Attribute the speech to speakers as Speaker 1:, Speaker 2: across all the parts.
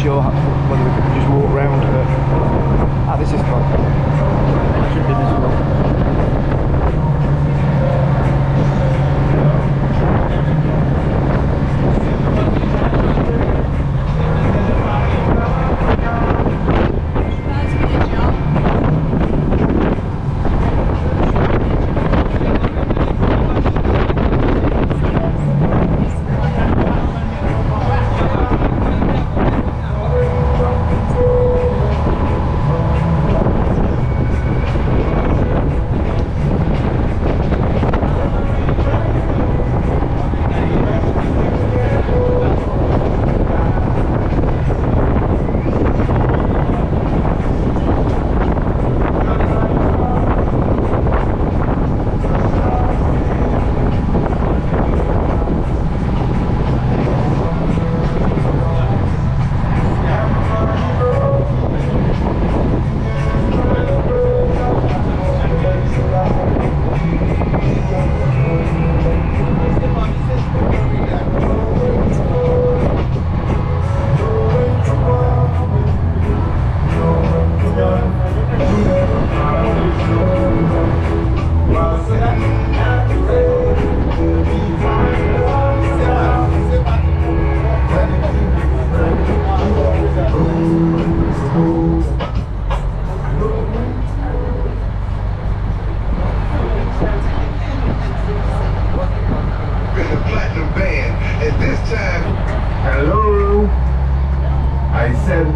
Speaker 1: sure whether we could just walk round. Ah, this is fun. It should be this one.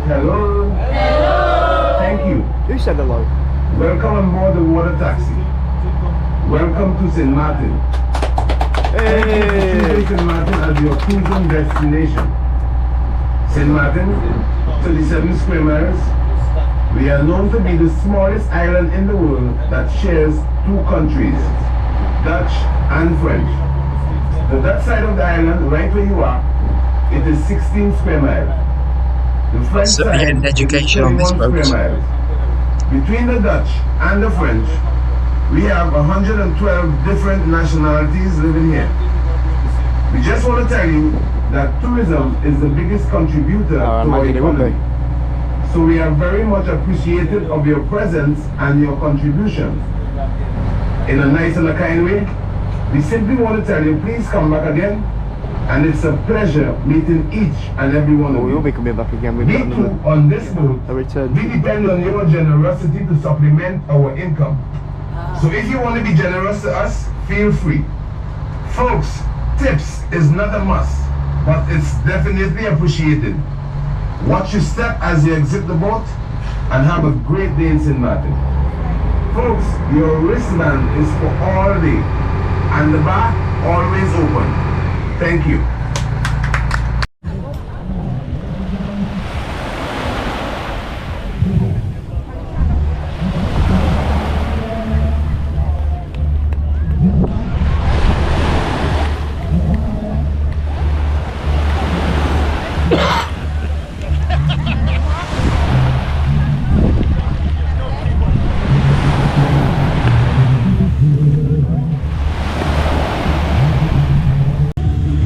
Speaker 2: Hello. Hello. Thank you.
Speaker 1: Who said hello?
Speaker 2: Welcome on board the water taxi. Welcome to Sint Maartin.
Speaker 1: Hey.
Speaker 2: Sint Maartin as your cruising destination. Sint Maartin, 37 square miles. We are known to be the smallest island in the world that shares two countries, Dutch and French. The Dutch side of the island, right where you are, it is 16 square miles. The French
Speaker 3: So
Speaker 2: side
Speaker 3: again, education
Speaker 2: is
Speaker 3: on this
Speaker 2: 31
Speaker 3: boat.
Speaker 2: square miles. Between the Dutch and the French, we have 112 different nationalities living here. We just want to tell you that tourism is the biggest contributor to our economy. So we are very much appreciative of your presence and your contribution. In a nice and a kind way, we simply want to tell you, please come back again. And it's a pleasure meeting each and every one of you.
Speaker 1: We will be coming back again. We've
Speaker 2: We
Speaker 1: got
Speaker 2: too, on this boat,
Speaker 1: a return.
Speaker 2: we depend on your generosity to supplement our income. So if you want to be generous to us, feel free. Folks, tips is not a must, but it's definitely appreciated. Watch your step as you exit the boat and have a great day in Sint Maartin. Folks, your wristband is for all day and the bar always open. Thank you.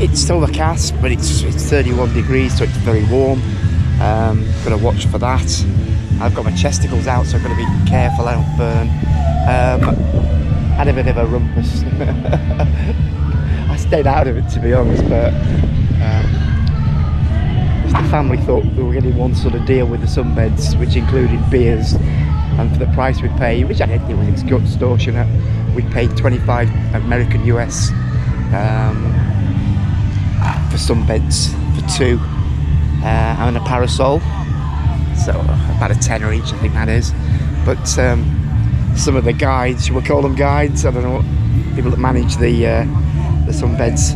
Speaker 1: It's overcast, but it's 31 degrees, so it's very warm. Got to watch for that. I've got my chesticles out, so I've got to be careful I don't burn. Had a bit of a rumpus. I stayed out of it, to be honest, but the family thought we were getting one sort of deal with the sunbeds, which included beers, and for the price we paid, which I didn't think was extortionate, we paid 25 American US for sunbeds for two, and a parasol, so about a tenner each, I think that is. But some of the guides, we'll call them guides, I don't know, people that manage the sunbeds,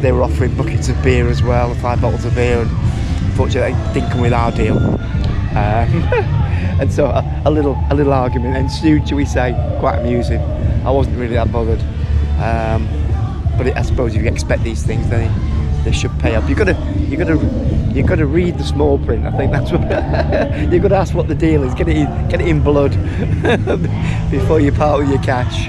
Speaker 1: they were offering buckets of beer as well, 5 bottles of beer, and unfortunately they didn't come with our deal. And so a little argument ensued, shall we say, quite amusing. I wasn't really that bothered, but I suppose if you expect these things, then they should pay up. You got to read the small print. I think that's what you got to ask what the deal is. Get it in blood before you part with your cash.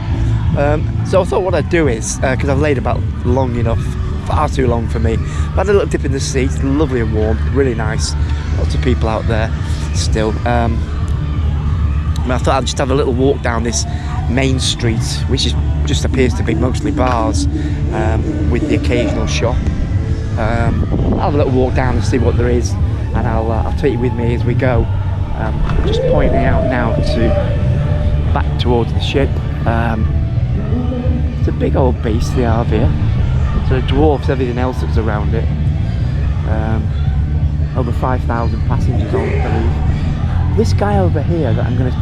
Speaker 1: So I thought what I'd do is, because I've laid about long enough, far too long for me. But I had a little dip in the sea. It's lovely and warm, really nice. Lots of people out there still. I thought I'd just have a little walk down this main street, which just appears to be mostly bars, with the occasional shop. I'll have a little walk down and see what there is, and I'll take you with me as we go. Just pointing out now back towards the ship. It's a big old beast, the RV here. So it dwarfs everything else that's around it. Over 5,000 passengers on, I believe. This guy over here that I'm going to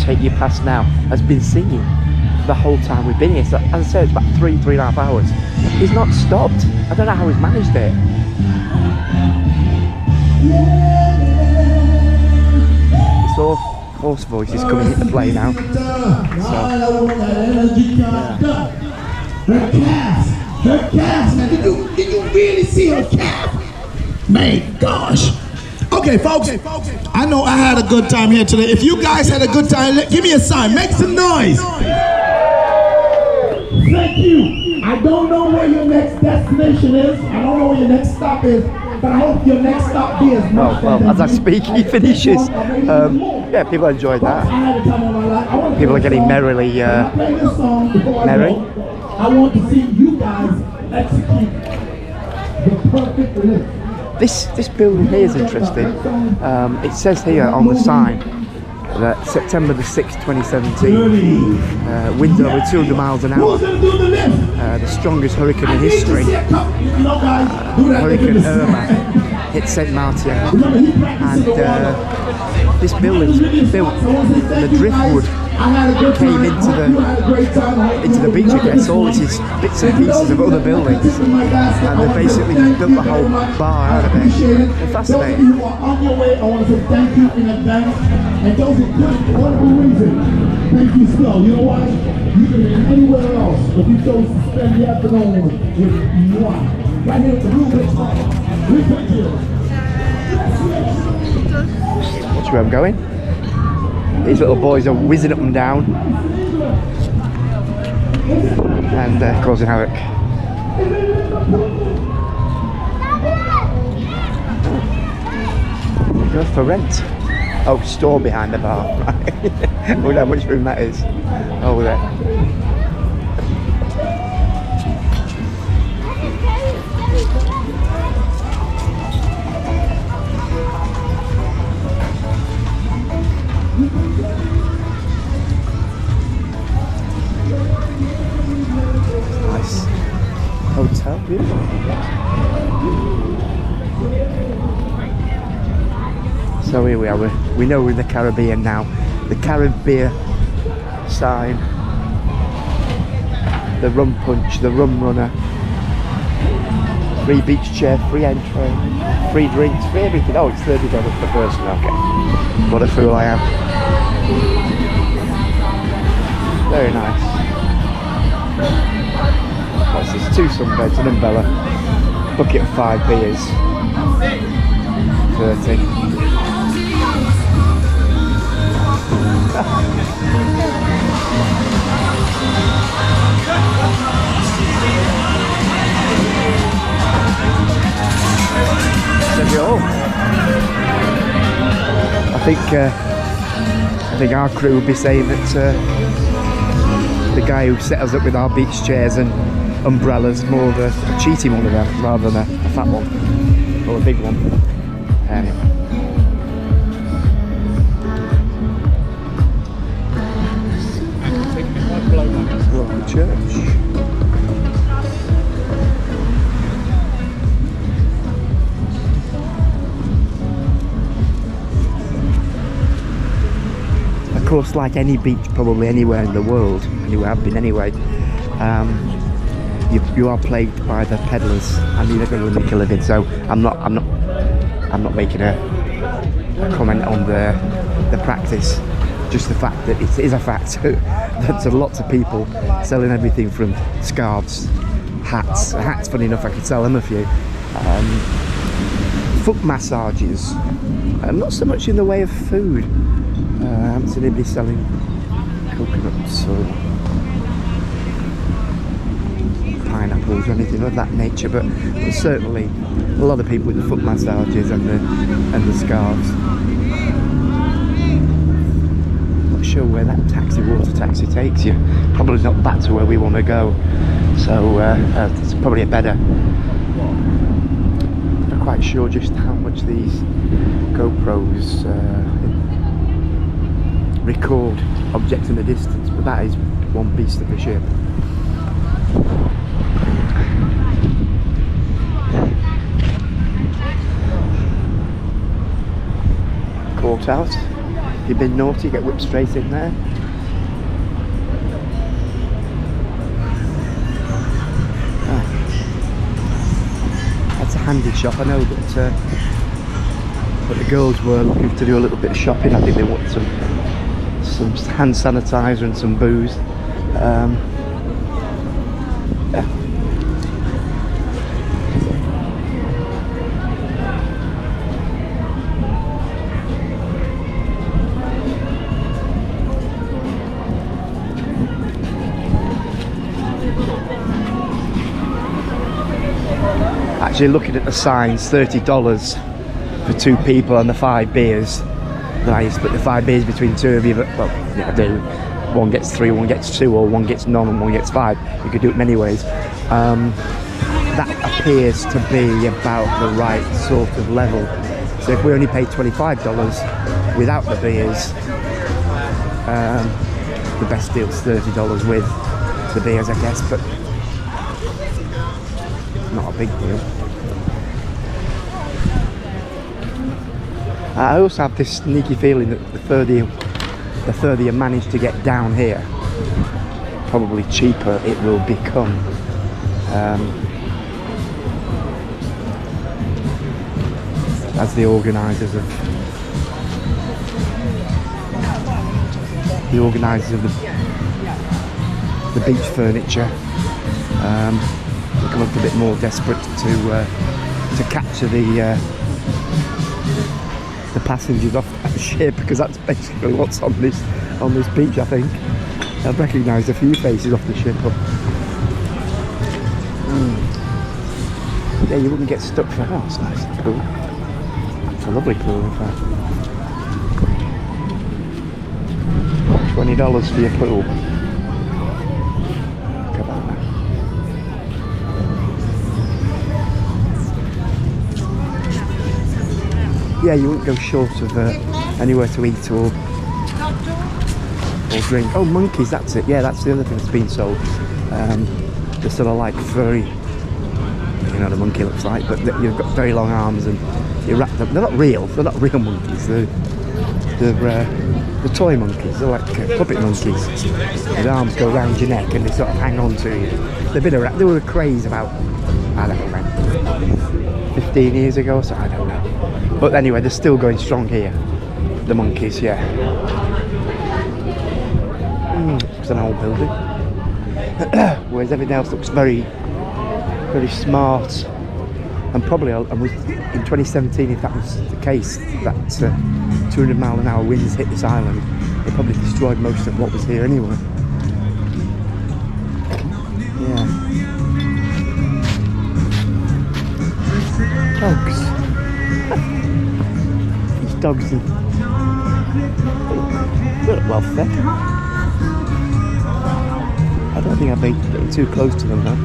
Speaker 1: take you past now has been singing the whole time we've been here. So, as I said, it's about 3.5 hours. He's not stopped. I don't know how he's managed it. It's all horse voices coming into play now. So,
Speaker 3: her calves, man. Did you really see her calf? Man, gosh. Okay, folks, I know I had a good time here today. If you guys had a good time, give me a sign. Make some noise. Thank you. I don't know where your next destination is. I don't know where your next stop is. But I hope your next stop is.
Speaker 1: Well, as I speak, he finishes. Yeah, people enjoyed that. People are getting merry.
Speaker 3: I want to see you guys execute the perfect lift.
Speaker 1: This building here is interesting. It says here on the sign that September the 6th, 2017, winds over 200 miles an hour. The strongest hurricane in history. Hurricane Irma hit Sint Maartin, and this building's built, and the driftwood came into the beach, I guess. All this is bits and pieces of other buildings, and they basically just built the whole bar out of it. It's fascinating.
Speaker 3: You are on your way. I want to say thank you in advance. And those who couldn't, for whatever reason, thank you still. You know why? You could have been anywhere else, but you chose to spend the afternoon with moi. Right here at the Blue Ridge Hall.
Speaker 1: Watch where I'm going. These little boys are whizzing up and down and causing havoc. Go for rent. Oh, store behind the bar. I wonder how much room that is over there. Nice hotel, beautiful. So here we are, we know we're in the Caribbean now. The Caribbean sign, the rum punch, the rum runner, free beach chair, free entry, free drinks, free everything. Oh, it's $30 per person, okay. What a fool I am. Very nice. What's this? 2 sunbeds, an umbrella, bucket of 5 beers, 30. I think our crew would be saying that the guy who set us up with our beach chairs and umbrellas more of a cheating one of them rather than a fat one or a big one. Anyway. Welcome church. Of course, like any beach probably anywhere in the world, anywhere I've been anyway, you are plagued by the peddlers and you're never going to make a living. So I'm not making a comment on the practice, just the fact that it is a fact that there are lots of people selling everything from scarves, hats. Hats, funny enough, I could sell them a few. Foot massages, not so much in the way of food. I haven't seen anybody selling coconuts or pineapples or anything of that nature, but certainly a lot of people with the foot massages and the scarves. Not sure where that water taxi takes you. Probably not back to where we want to go. So it's probably a better. I'm not quite sure just how much these GoPros record objects in the distance, but that is one beast of a ship. Courthouse. If you've been naughty, get whipped straight in there. That's a handy shop. I know that but the girls were looking to do a little bit of shopping. I think they want some hand sanitizer and some booze. Yeah. Actually, looking at the signs, $30 for 2 people and the 5 beers. Then you split the 5 beers between 2 of you, but well, yeah, I do. One gets 3, one gets 2, or one gets none and one gets 5. You could do it many ways. That appears to be about the right sort of level. So if we only pay $25 without the beers, the best deal's $30 with the beers, I guess, but not a big deal. I also have this sneaky feeling that the further you manage to get down here, probably cheaper it will become. As the organisers of the beach furniture become a little bit more desperate to capture the passengers off that ship, because that's basically what's on this beach. I think I've recognised a few faces off the ship. Yeah, you wouldn't get stuck for that. It's nice and cool. It's a lovely pool, in fact. $20 for your pool. Look at that. Yeah, you wouldn't go short of anywhere to eat or drink. Oh, monkeys, that's it. Yeah, that's the other thing that's been sold. They're sort of like furry, you know what a monkey looks like, but you've got very long arms and you wrap them. They're not real monkeys. They're toy monkeys. They're like puppet monkeys. The arms go around your neck and they sort of hang on to you. They've been around. They were a craze about, I don't know, man, 15 years ago, so I don't know. But anyway, they're still going strong here. The monkeys, yeah. It's an old building. Whereas everything else looks very, very smart. And probably, in 2017, if that was the case, that 200-mile-an-hour winds hit this island, it probably destroyed most of what was here anyway. Yeah. Dogs. These dogs look well fed. I don't think I'd be getting too close to them though.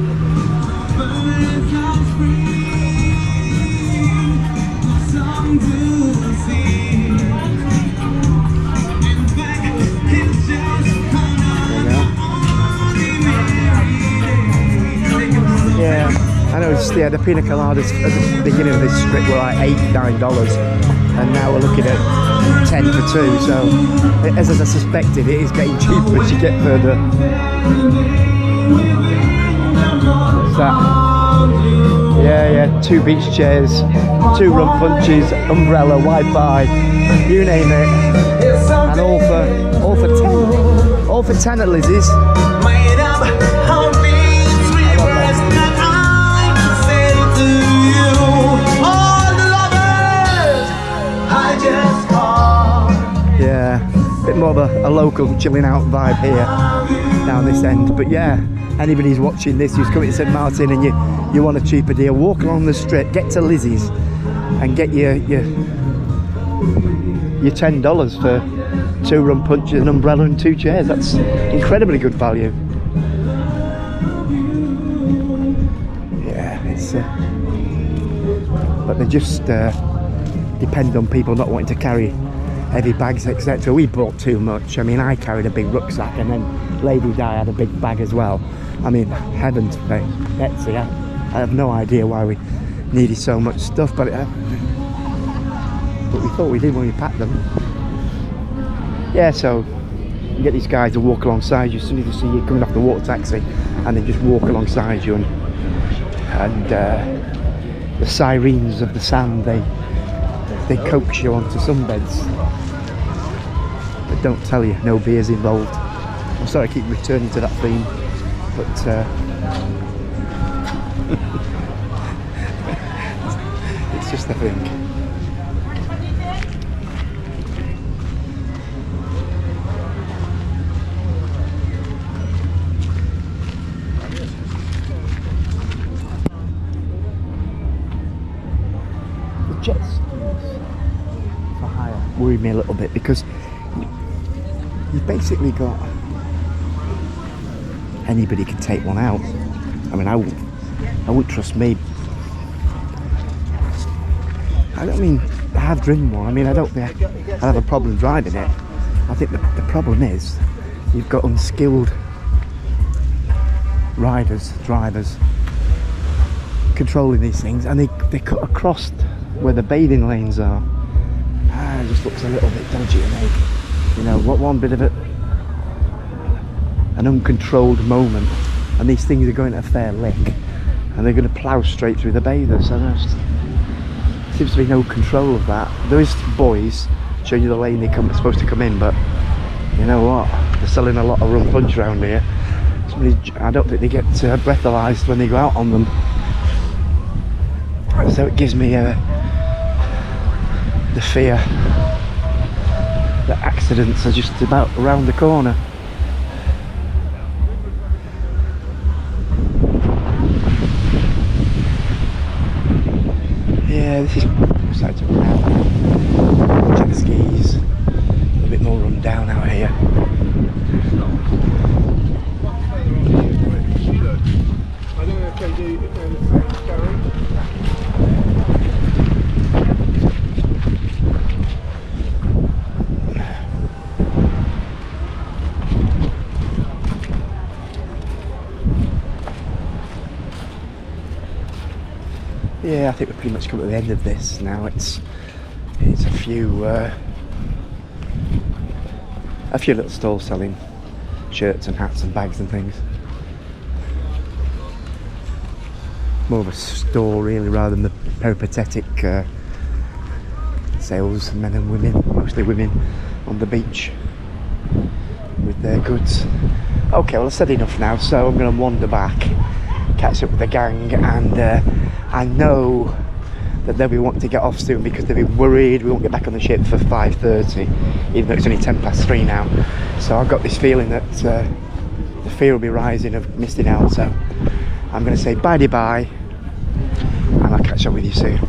Speaker 1: Yeah, I know the pina coladas at the beginning of this strip were like $8-9, and now we're looking at 10 for 2, so as I suspected, it is getting cheaper as you get further. What's that? Yeah, 2 beach chairs, 2 rum punches, umbrella, Wi-Fi, you name it, and all for 10 at Lizzie's. Yeah, a bit more of a local chilling out vibe here. down this end. But yeah, anybody's watching this who's coming to St Maartin and you want a cheaper deal, walk along the strip, get to Lizzie's and get your $10 for 2 rum punches, an umbrella and 2 chairs. That's incredibly good value. Yeah, it's but they just depend on people not wanting to carry heavy bags, etc. We brought too much. I mean, I carried a big rucksack, and then Lady Di had a big bag as well. I mean, heavens, Betsy, I have no idea why we needed so much stuff, but we thought we did when we packed them. Yeah, so you get these guys to walk alongside you as soon as they see you coming off the water taxi, and they just walk alongside you, and the sirens of the sand, they coax you onto sunbeds, but don't tell you no beers involved. I'm sorry I keep returning to that theme, but it's just a thing. Jet skis for hire worry me a little bit, because you've basically got anybody can take one out. I mean, I wouldn't trust me. I have driven one. I mean, I don't think I'd have a problem driving it. I think the problem is you've got unskilled drivers controlling these things, and they cut across where the bathing lanes are. It just looks a little bit dodgy to me. You know, what one bit of it, an uncontrolled moment, and these things are going at a fair lick, and they're going to plough straight through the bathers. So there seems to be no control of that. There is boys showing you the lane they're supposed to come in, but you know what? They're selling a lot of rum punch around here. I don't think they get breathalyzed when they go out on them. So it gives me the fear that accidents are just about around the corner. Yeah, this is starting to run out now. Jet skis, a little bit more run down out here. Yeah, I think we're pretty much come to the end of this now. It's a few little stalls selling shirts and hats and bags and things. More of a store really, rather than the peripatetic sales, men and women, mostly women, on the beach with their goods. Okay, well I've said enough now, so I'm going to wander back, catch up with the gang, and I know that they'll be wanting to get off soon because they'll be worried we won't get back on the ship for 5:30, even though it's only 3:10 now. So I've got this feeling that the fear will be rising of missing out. So I'm going to say bye-bye, and I'll catch up with you soon.